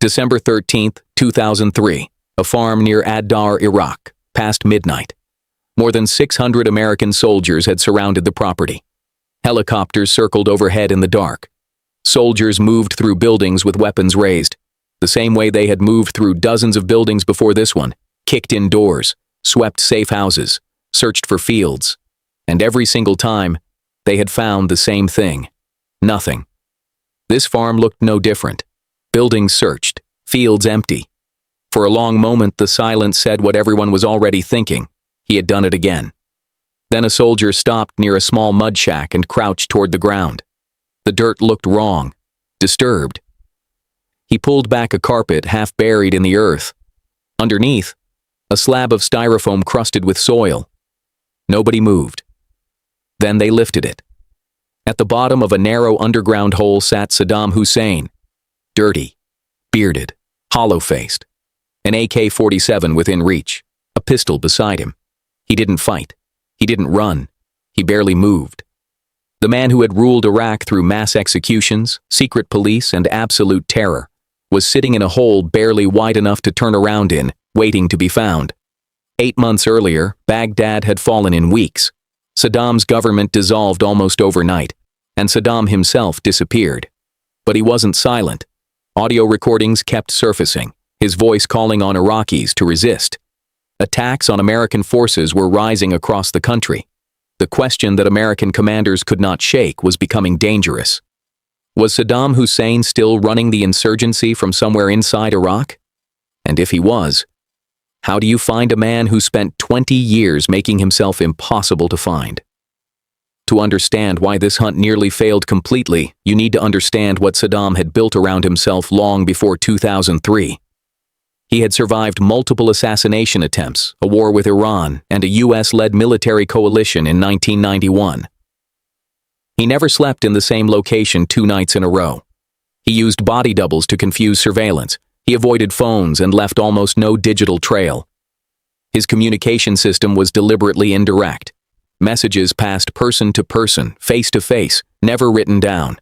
December 13, 2003, a farm near Ad-Dar, Iraq, past midnight. More than 600 American soldiers had surrounded the property. Helicopters circled overhead in the dark. Soldiers moved through buildings with weapons raised, the same way they had moved through dozens of buildings before this one, kicked in doors, swept safe houses, searched for fields, and every single time, they had found the same thing: nothing. This farm looked no different. Buildings searched, fields empty. For a long moment, the silence said what everyone was already thinking: he had done it again. Then a soldier stopped near a small mud shack and crouched toward the ground. The dirt looked wrong, disturbed. He pulled back a carpet half buried in the earth. Underneath, a slab of styrofoam crusted with soil. Nobody moved. Then they lifted it. At the bottom of a narrow underground hole sat Saddam Hussein, dirty, bearded, hollow-faced, an AK-47 within reach, a pistol beside him. He didn't fight. He didn't run. He barely moved. The man who had ruled Iraq through mass executions, secret police, and absolute terror was sitting in a hole barely wide enough to turn around in, waiting to be found. 8 months earlier, Baghdad had fallen in weeks. Saddam's government dissolved almost overnight, and Saddam himself disappeared. But he wasn't silent. Audio recordings kept surfacing, his voice calling on Iraqis to resist. Attacks on American forces were rising across the country. The question that American commanders could not shake was becoming dangerous. Was Saddam Hussein still running the insurgency from somewhere inside Iraq? And if he was, how do you find a man who spent 20 years making himself impossible to find? To understand why this hunt nearly failed completely, you need to understand what Saddam had built around himself long before 2003. He had survived multiple assassination attempts, a war with Iran, and a US-led military coalition in 1991. He never slept in the same location 2 nights in a row. He used body doubles to confuse surveillance. He avoided phones and left almost no digital trail. His communication system was deliberately indirect. Messages passed person to person, face to face, never written down.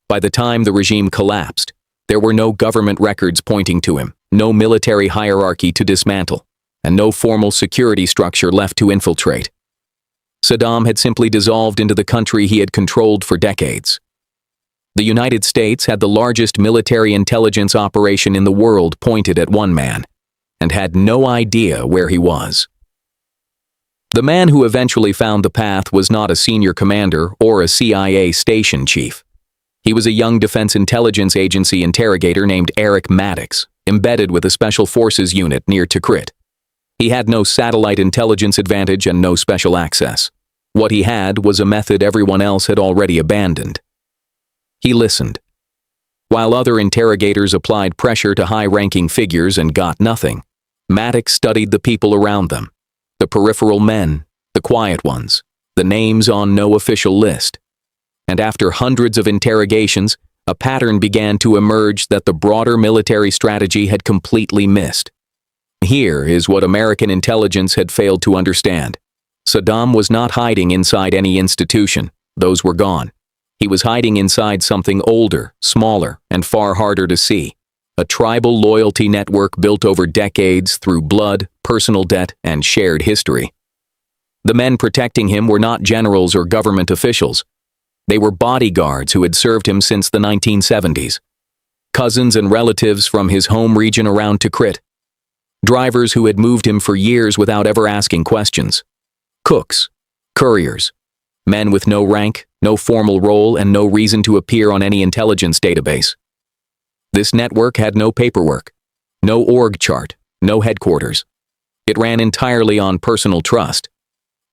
By the time the regime collapsed, there were no government records pointing to him, no military hierarchy to dismantle, and no formal security structure left to infiltrate. Saddam had simply dissolved into the country he had controlled for decades. The United States had the largest military intelligence operation in the world pointed at one man, and had no idea where he was. The man who eventually found the path was not a senior commander or a CIA station chief. He was a young Defense Intelligence Agency interrogator named Eric Maddox, embedded with a Special Forces unit near Tikrit. He had no satellite intelligence advantage and no special access. What he had was a method everyone else had already abandoned. He listened. While other interrogators applied pressure to high-ranking figures and got nothing, Maddox studied the people around them. The peripheral men, the quiet ones, the names on no official list. And after hundreds of interrogations, a pattern began to emerge that the broader military strategy had completely missed. Here is what American intelligence had failed to understand. Saddam was not hiding inside any institution. Those were gone. He was hiding inside something older, smaller, and far harder to see. A tribal loyalty network built over decades through blood, personal debt, and shared history. The men protecting him were not generals or government officials. They were bodyguards who had served him since the 1970s. Cousins and relatives from his home region around Tikrit. Drivers who had moved him for years without ever asking questions. Cooks, couriers, men with no rank, no formal role, and no reason to appear on any intelligence database. This network had no paperwork, no org chart, no headquarters. It ran entirely on personal trust,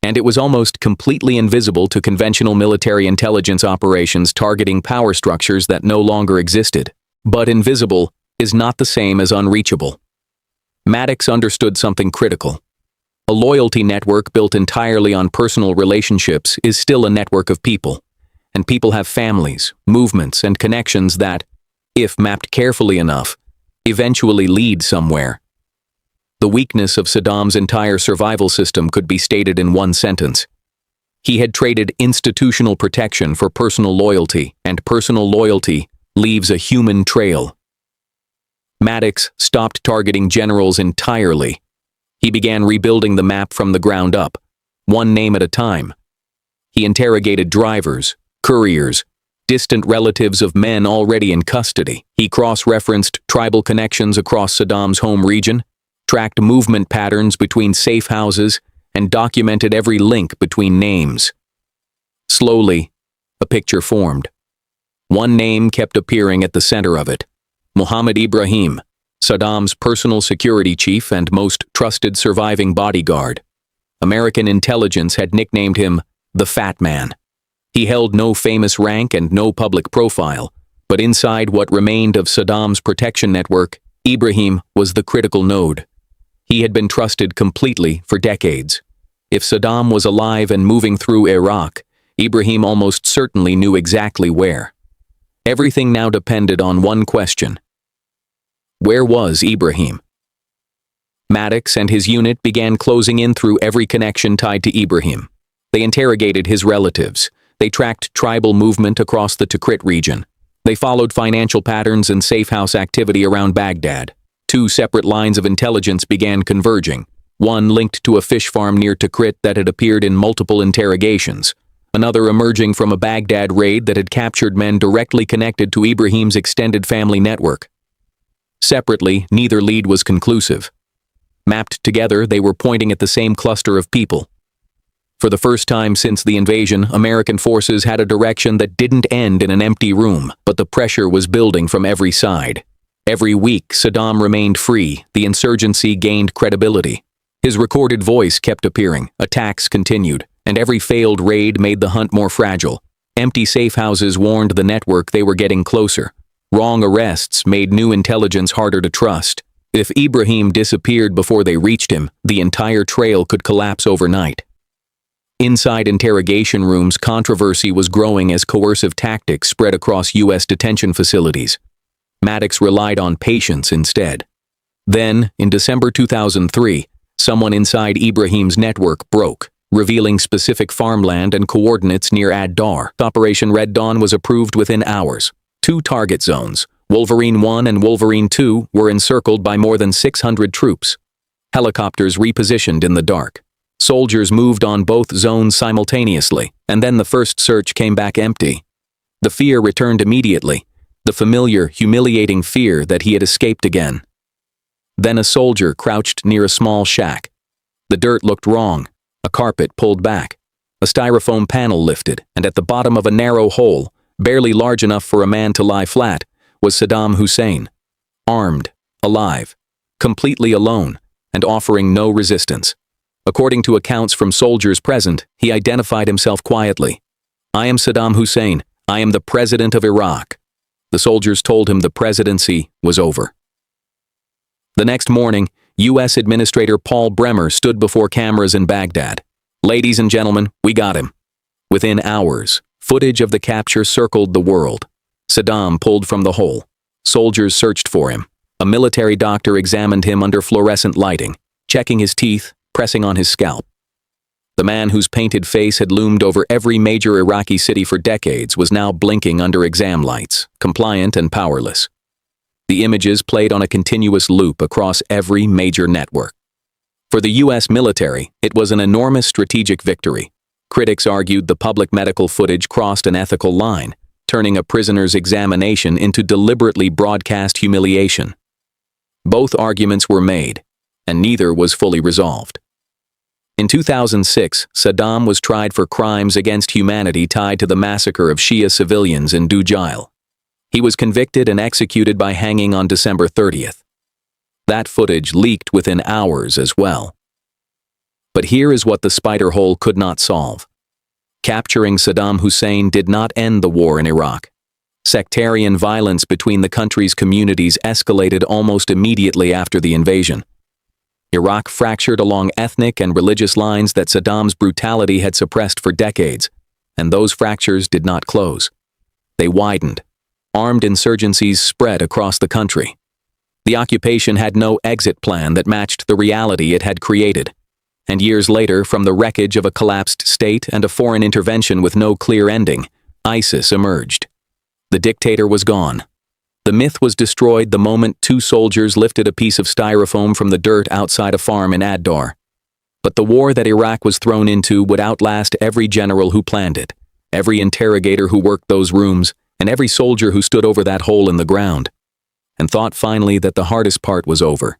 and it was almost completely invisible to conventional military intelligence operations targeting power structures that no longer existed. But invisible is not the same as unreachable. Maddox understood something critical. A loyalty network built entirely on personal relationships is still a network of people, and people have families, movements, and connections that, if mapped carefully enough, eventually lead somewhere. The weakness of Saddam's entire survival system could be stated in one sentence. He had traded institutional protection for personal loyalty, and personal loyalty leaves a human trail. Maddox stopped targeting generals entirely. He began rebuilding the map from the ground up, one name at a time. He interrogated drivers, couriers, distant relatives of men already in custody. He cross-referenced tribal connections across Saddam's home region, tracked movement patterns between safe houses, and documented every link between names. Slowly, a picture formed. One name kept appearing at the center of it: Mohammed Ibrahim, Saddam's personal security chief and most trusted surviving bodyguard. American intelligence had nicknamed him the Fat Man. He held no famous rank and no public profile, but inside what remained of Saddam's protection network, Ibrahim was the critical node. He had been trusted completely for decades. If Saddam was alive and moving through Iraq, Ibrahim almost certainly knew exactly where. Everything now depended on one question: where was Ibrahim? Maddox and his unit began closing in through every connection tied to Ibrahim. They interrogated his relatives. They tracked tribal movement across the Tikrit region. They followed financial patterns and safe house activity around Baghdad. Two separate lines of intelligence began converging. One linked to a fish farm near Tikrit that had appeared in multiple interrogations. Another emerging from a Baghdad raid that had captured men directly connected to Ibrahim's extended family network. Separately, neither lead was conclusive. Mapped together, they were pointing at the same cluster of people. For the first time since the invasion, American forces had a direction that didn't end in an empty room, but the pressure was building from every side. Every week, Saddam remained free, the insurgency gained credibility. His recorded voice kept appearing, attacks continued, and every failed raid made the hunt more fragile. Empty safe houses warned the network they were getting closer. Wrong arrests made new intelligence harder to trust. If Ibrahim disappeared before they reached him, the entire trail could collapse overnight. Inside interrogation rooms, controversy was growing as coercive tactics spread across U.S. detention facilities. Maddox relied on patience instead. Then, in December 2003, someone inside Ibrahim's network broke, revealing specific farmland and coordinates near Ad-Dar. Operation Red Dawn was approved within hours. 2 target zones, Wolverine 1 and Wolverine 2, were encircled by more than 600 troops. Helicopters repositioned in the dark. Soldiers moved on both zones simultaneously, and then the first search came back empty. The fear returned immediately, the familiar, humiliating fear that he had escaped again. Then a soldier crouched near a small shack. The dirt looked wrong, a carpet pulled back, a styrofoam panel lifted, and at the bottom of a narrow hole, barely large enough for a man to lie flat, was Saddam Hussein, armed, alive, completely alone, and offering no resistance. According to accounts from soldiers present, he identified himself quietly. "I am Saddam Hussein. I am the president of Iraq." The soldiers told him the presidency was over. The next morning, U.S. Administrator Paul Bremer stood before cameras in Baghdad. "Ladies and gentlemen, we got him." Within hours, footage of the capture circled the world. Saddam pulled from the hole. Soldiers searched for him. A military doctor examined him under fluorescent lighting, checking his teeth, pressing on his scalp. The man whose painted face had loomed over every major Iraqi city for decades was now blinking under exam lights, compliant and powerless. The images played on a continuous loop across every major network. For the U.S. military, it was an enormous strategic victory. Critics argued the public medical footage crossed an ethical line, turning a prisoner's examination into deliberately broadcast humiliation. Both arguments were made, and neither was fully resolved. In 2006, Saddam was tried for crimes against humanity tied to the massacre of Shia civilians in Dujail. He was convicted and executed by hanging on December 30th. That footage leaked within hours as well. But here is what the spider hole could not solve. Capturing Saddam Hussein did not end the war in Iraq. Sectarian violence between the country's communities escalated almost immediately after the invasion. Iraq fractured along ethnic and religious lines that Saddam's brutality had suppressed for decades, and those fractures did not close. They widened. Armed insurgencies spread across the country. The occupation had no exit plan that matched the reality it had created. And years later, from the wreckage of a collapsed state and a foreign intervention with no clear ending, ISIS emerged. The dictator was gone, The myth was destroyed the moment two soldiers lifted a piece of styrofoam from the dirt outside a farm in Ad-Dar. But the war that Iraq was thrown into would outlast every general who planned it, every interrogator who worked those rooms, and every soldier who stood over that hole in the ground, and thought finally that the hardest part was over.